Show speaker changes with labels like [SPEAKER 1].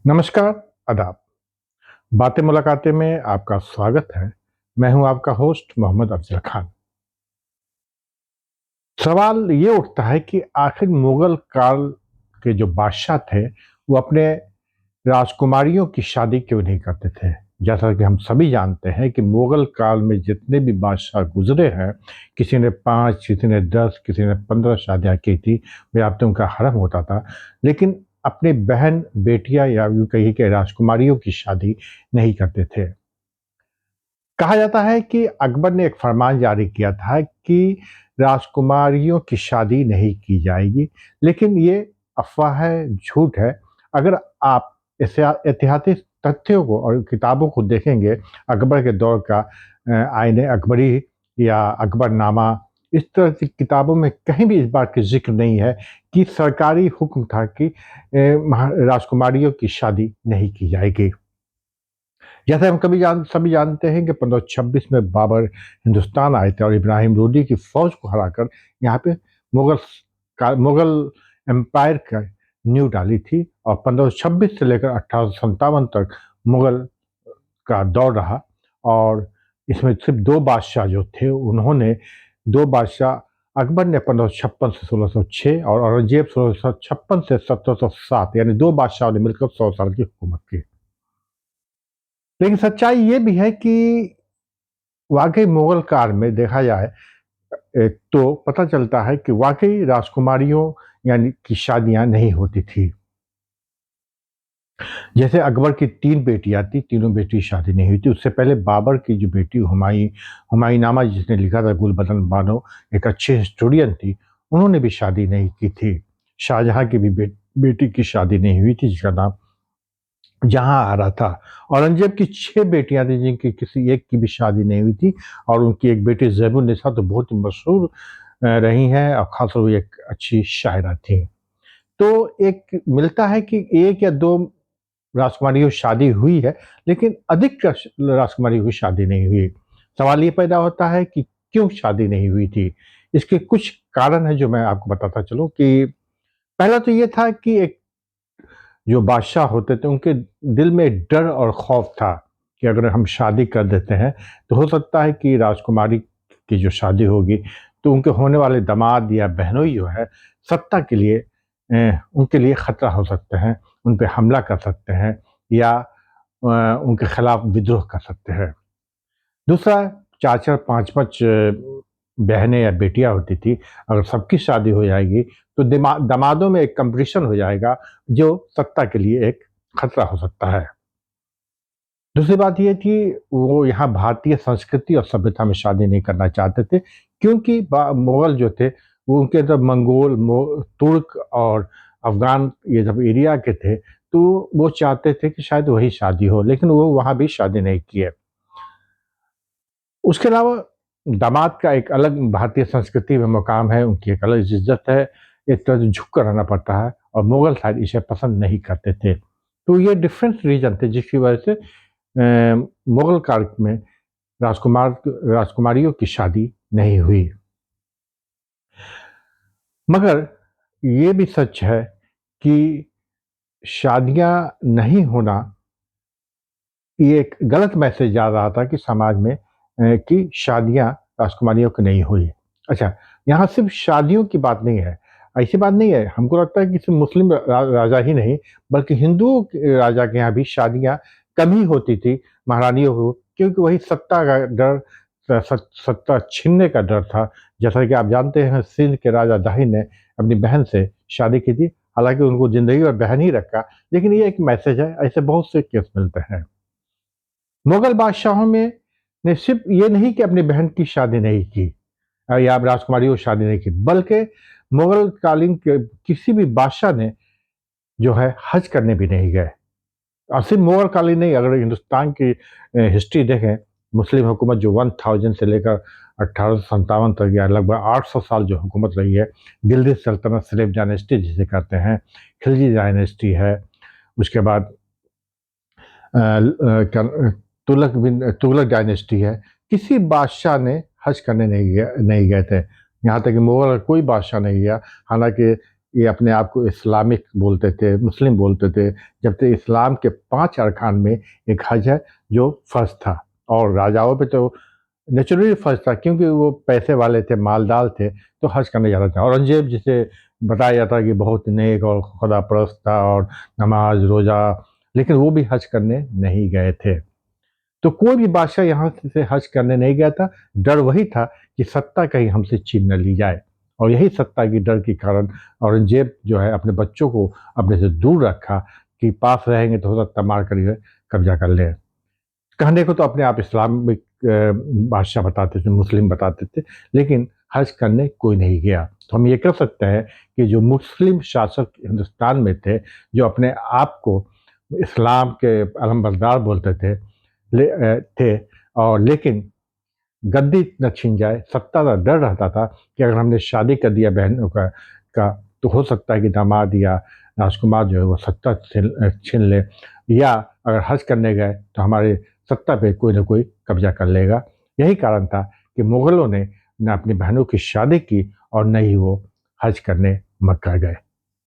[SPEAKER 1] नमस्कार, आदाब। बातें मुलाकातें में आपका स्वागत है। मैं हूं आपका होस्ट मोहम्मद अफजल खान। सवाल ये उठता है कि आखिर मुगल काल के जो बादशाह थे, वो अपने राजकुमारियों की शादी क्यों नहीं करते थे? जैसा कि हम सभी जानते हैं कि मुगल काल में जितने भी बादशाह गुजरे हैं, किसी ने 5, किसी ने 10, किसी ने 15 शादियाँ की थी, व्याप्त उनका हरम होता था। लेकिन अपनी बहन, बेटियाँ या यूँ कहिए कि राजकुमारियों की शादी नहीं करते थे। कहा जाता है कि अकबर ने एक फरमान जारी किया था कि राजकुमारियों की शादी नहीं की जाएगी, लेकिन ये अफ़वाह है, झूठ है। अगर आप ऐतिहासिक तथ्यों को और किताबों को देखेंगे, अकबर के दौर का आईन अकबरी या अकबरनामा, इस तरह की किताबों में कहीं भी इस बात का ज़िक्र नहीं है कि सरकारी हुक्म था कि राजकुमारियों की शादी नहीं की जाएगी। जैसे हम सभी जानते हैं कि 1526 में बाबर हिंदुस्तान आए थे और इब्राहिम लोदी की फौज को हराकर यहाँ पे मुगल एम्पायर का नींव डाली थी और 1526 से लेकर 1857 तक मुगल का दौर रहा। और इसमें सिर्फ दो बादशाह जो थे, उन्होंने दो बादशाह, अकबर ने 1556 से 1606 और औरंगजेब 1656 से 1707, यानी दो बादशाहों ने मिलकर 100 साल की हुकूमत की। लेकिन सच्चाई ये भी है कि वाकई मुगल काल में देखा जाए तो पता चलता है कि वाकई राजकुमारियों यानी कि शादियां नहीं होती थी। जैसे अकबर की 3 बेटियां थी, तीनों बेटी की शादी नहीं हुई थी। उससे पहले बाबर की जो बेटी हुमायूंनामा जिसने लिखा था, गुलबदन बानो, एक अच्छी हिस्टोरियन थी, उन्होंने भी शादी नहीं की थी। शाहजहां की भी बेटी की शादी नहीं हुई थी, जिसका नाम जहाँ आ रहा था। औरंगजेब की 6 बेटियाँ थीं, जिनकी किसी एक की भी शादी नहीं हुई थी और उनकी एक बेटी ज़ैबुन्निसा तो बहुत ही मशहूर रही हैं और ख़ासतौर वो एक अच्छी शायरा थीं। तो एक मिलता है कि 1 या 2 राजकुमारियों की शादी हुई है, लेकिन अधिक राजकुमारियों की शादी नहीं हुई। सवाल ये पैदा होता है कि क्यों शादी नहीं हुई थी? इसके कुछ कारण हैं जो मैं आपको बताता चलूँ कि पहला तो ये था कि एक जो बादशाह होते थे, उनके दिल में एक डर और खौफ था कि अगर हम शादी कर देते हैं तो हो सकता है कि राजकुमारी की जो शादी होगी तो उनके होने वाले दामाद या बहनोई जो है, सत्ता के लिए उनके लिए खतरा हो सकते हैं, उन पे हमला कर सकते हैं या उनके खिलाफ विद्रोह कर सकते हैं। दूसरा, 4-4 5-5 बहनें या बेटियाँ होती थी, अगर सबकी शादी हो जाएगी तो दामादों में एक कॉम्पिटिशन हो जाएगा जो सत्ता के लिए एक खतरा हो सकता है। दूसरी बात ये थी, वो यहाँ भारतीय संस्कृति और सभ्यता में शादी नहीं करना चाहते थे, क्योंकि मुगल जो थे वो उनके अंदर मंगोल, तुर्क और अफगान ये जब एरिया के थे, तो वो चाहते थे कि शायद वही शादी हो, लेकिन वो वहाँ भी शादी नहीं किए। उसके अलावा दामाद का एक अलग भारतीय संस्कृति में मुकाम है, उनकी एक अलग इज़्ज़त है, एक तरह से झुक कर रहना पड़ता है और मुगल शायद इसे पसंद नहीं करते थे। तो ये डिफरेंट रीज़न थे जिसकी वजह से मुगल काल में राजकुमारियों की शादी नहीं हुई। मगर ये भी सच है कि शादियाँ नहीं होना, ये एक गलत मैसेज जा रहा था कि समाज में कि शादियाँ राजकुमारियों की नहीं हुई। अच्छा, यहाँ सिर्फ़ शादियों की बात नहीं है, ऐसी बात नहीं है। हमको लगता है कि सिर्फ़ मुस्लिम राजा ही नहीं, बल्कि हिंदुओं के राजा के यहाँ भी शादियाँ कम ही होती थी महारानियों को, क्योंकि वही सत्ता का डर, सत्ता छीनने का डर था। जैसा कि आप जानते हैं, सिंध के राजा दाहिर ने अपनी बहन से शादी की थी, हालाँकि उनको ज़िंदगी भर बहन ही रखा, लेकिन ये एक मैसेज है, ऐसे बहुत से केस मिलते हैं। मुगल बादशाहों में ने सिर्फ़ ये नहीं कि अपनी बहन की शादी नहीं की या राजकुमारियों की शादी नहीं की, बल्कि मुगल कालीन के किसी भी बादशाह ने जो है हज करने भी नहीं गए। और सिर्फ़ मुगल कालीन नहीं, अगर हिंदुस्तान की हिस्ट्री देखें, मुस्लिम हुकूमत जो 1000 से लेकर 1857 तक या लगभग 800 साल जो हुकूमत रही है, दिल्ली सल्तनत, स्लेव डायनेस्टी जिसे कहते हैं, खिलजी डायनेस्टी है, उसके बाद तुगलक डायनेस्टी है, किसी बादशाह ने हज करने नहीं गए थे। यहाँ तक कि मुगल का कोई बादशाह नहीं गया, हालाँकि ये अपने आप को इस्लामिक बोलते थे, मुस्लिम बोलते थे, जबकि इस्लाम के 5 अरकान में एक हज है जो फ़र्ज़ था। और राजाओं पे तो नेचुरली फ़र्ज़ था, क्योंकि वो पैसे वाले थे, मालदार थे, तो हज करने जाना था। औरंगज़ेब जिसे बताया जाता है कि बहुत नेक और खुदापरस्त था और नमाज रोज़ा, लेकिन वो भी हज करने नहीं गए थे। तो कोई भी बादशाह यहाँ से हज करने नहीं गया था। डर वही था कि सत्ता कहीं हमसे छीन न ली जाए, और यही सत्ता की डर के कारण औरंगजेब जो है अपने बच्चों को अपने से दूर रखा कि पास रहेंगे तो हो सकता मार कर ये कब्जा कर ले। कहने को तो अपने आप इस्लामिक बादशाह बताते थे, मुस्लिम बताते थे, लेकिन हज करने कोई नहीं गया। तो हम ये कह सकते हैं कि जो मुस्लिम शासक हिंदुस्तान में थे, जो अपने आप को इस्लाम के अलमबरदार बोलते थे, थे, और लेकिन गद्दी न छीन जाए, सत्ता का डर रहता था कि अगर हमने शादी कर दिया बहनों का तो हो सकता है कि दामाद या राजकुमार जो है वो सत्ता छीन ले, या अगर हज करने गए तो हमारे सत्ता पे कोई ना कोई कब्जा कर लेगा। यही कारण था कि मुगलों ने न अपनी बहनों की शादी की और न ही वो हज करने मक्का गए।